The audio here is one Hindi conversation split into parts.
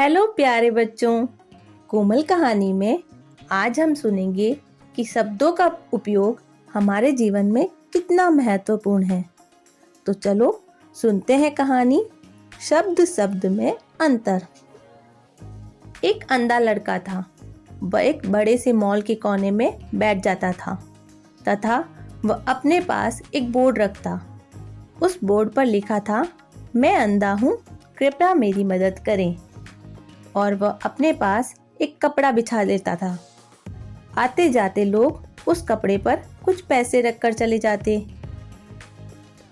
हेलो प्यारे बच्चों, कोमल कहानी में आज हम सुनेंगे कि शब्दों का उपयोग हमारे जीवन में कितना महत्वपूर्ण है। तो चलो सुनते हैं कहानी शब्द शब्द में अंतर। एक अंधा लड़का था। वह एक बड़े से मॉल के कोने में बैठ जाता था तथा वह अपने पास एक बोर्ड रखता। उस बोर्ड पर लिखा था, मैं अंधा हूँ, कृपया मेरी मदद करें। और वह अपने पास एक कपड़ा बिछा देता था। आते जाते लोग उस कपड़े पर कुछ पैसे रखकर चले जाते।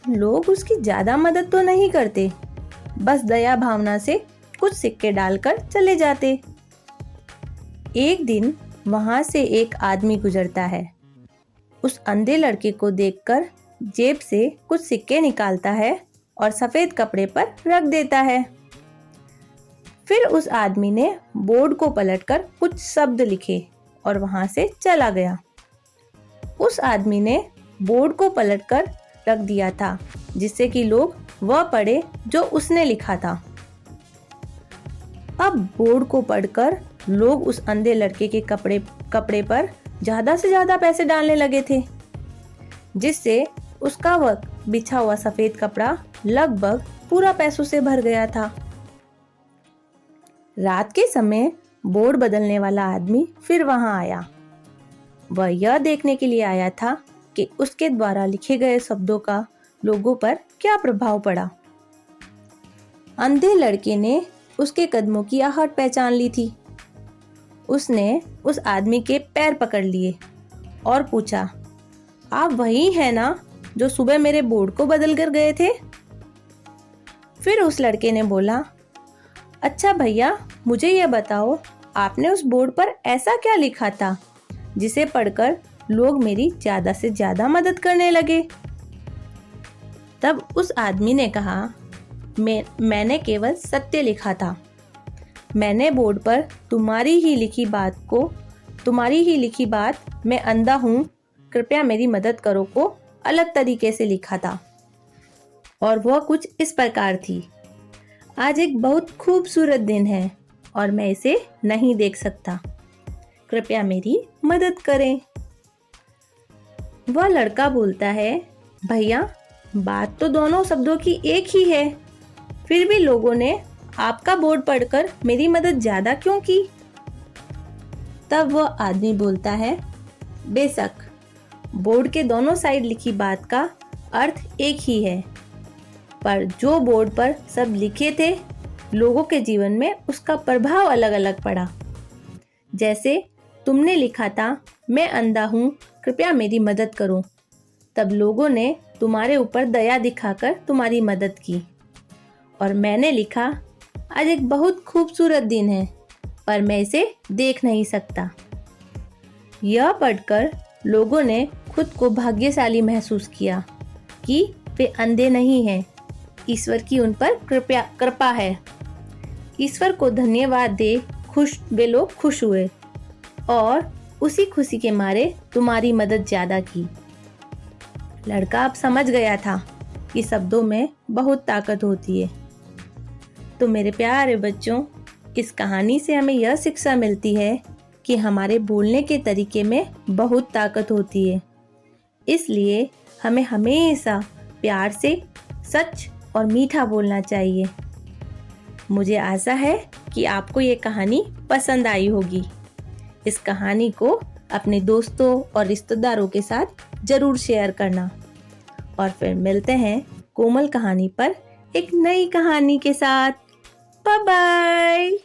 लोग उसकी ज्यादा मदद तो नहीं करते, बस दया भावना से कुछ सिक्के डालकर चले जाते। एक दिन वहां से एक आदमी गुजरता है। उस अंधे लड़के को देखकर जेब से कुछ सिक्के निकालता है और सफेद कपड़े पर रख देता है। फिर उस आदमी ने बोर्ड को पलटकर कुछ शब्द लिखे और वहां से चला गया। उस आदमी ने बोर्ड को पलटकर रख दिया था जिससे कि लोग वह पढ़े जो उसने लिखा था। अब बोर्ड को पढ़कर लोग उस अंधे लड़के के कपड़े पर ज्यादा से ज्यादा पैसे डालने लगे थे, जिससे उसका वह बिछा हुआ सफेद कपड़ा लगभग पूरा पैसों से भर गया था। रात के समय बोर्ड बदलने वाला आदमी फिर वहां आया। वह यह देखने के लिए आया था कि उसके द्वारा लिखे गए शब्दों का लोगों पर क्या प्रभाव पड़ा। अंधे लड़के ने उसके कदमों की आहट पहचान ली थी। उसने उस आदमी के पैर पकड़ लिए और पूछा, आप वही हैं ना जो सुबह मेरे बोर्ड को बदल कर गए थे? फिर उस लड़के ने बोला, अच्छा भैया, मुझे यह बताओ, आपने उस बोर्ड पर ऐसा क्या लिखा था जिसे पढ़कर लोग मेरी ज्यादा से ज्यादा मदद करने लगे? तब उस आदमी ने कहा, मैंने केवल सत्य लिखा था। मैंने बोर्ड पर तुम्हारी ही लिखी बात मैं अंधा हूँ, कृपया मेरी मदद करो को अलग तरीके से लिखा था। और वह कुछ इस प्रकार थी, आज एक बहुत खूबसूरत दिन है और मैं इसे नहीं देख सकता, कृपया मेरी मदद करें। वह लड़का बोलता है, भैया, बात तो दोनों शब्दों की एक ही है, फिर भी लोगों ने आपका बोर्ड पढ़कर मेरी मदद ज्यादा क्यों की? तब वह आदमी बोलता है, बेशक बोर्ड के दोनों साइड लिखी बात का अर्थ एक ही है, पर जो बोर्ड पर सब लिखे थे लोगों के जीवन में उसका प्रभाव अलग अलग पड़ा। जैसे तुमने लिखा था, मैं अंधा हूँ, कृपया मेरी मदद करो, तब लोगों ने तुम्हारे ऊपर दया दिखाकर तुम्हारी मदद की। और मैंने लिखा, आज एक बहुत खूबसूरत दिन है पर मैं इसे देख नहीं सकता। यह पढ़कर लोगों ने खुद को भाग्यशाली महसूस किया कि वे अंधे नहीं हैं, ईश्वर की उन पर कृपा है। ईश्वर को धन्यवाद दे वे लोग खुश हुए और उसी खुशी के मारे तुम्हारी मदद ज्यादा की। लड़का अब समझ गया था कि शब्दों में बहुत ताकत होती है। तो मेरे प्यारे बच्चों, इस कहानी से हमें यह शिक्षा मिलती है कि हमारे बोलने के तरीके में बहुत ताकत होती है। इसलिए हमें हमेशा प्यार से, सच और मीठा बोलना चाहिए। मुझे आशा है कि आपको ये कहानी पसंद आई होगी। इस कहानी को अपने दोस्तों और रिश्तेदारों के साथ जरूर शेयर करना। और फिर मिलते हैं कोमल कहानी पर एक नई कहानी के साथ। Bye bye.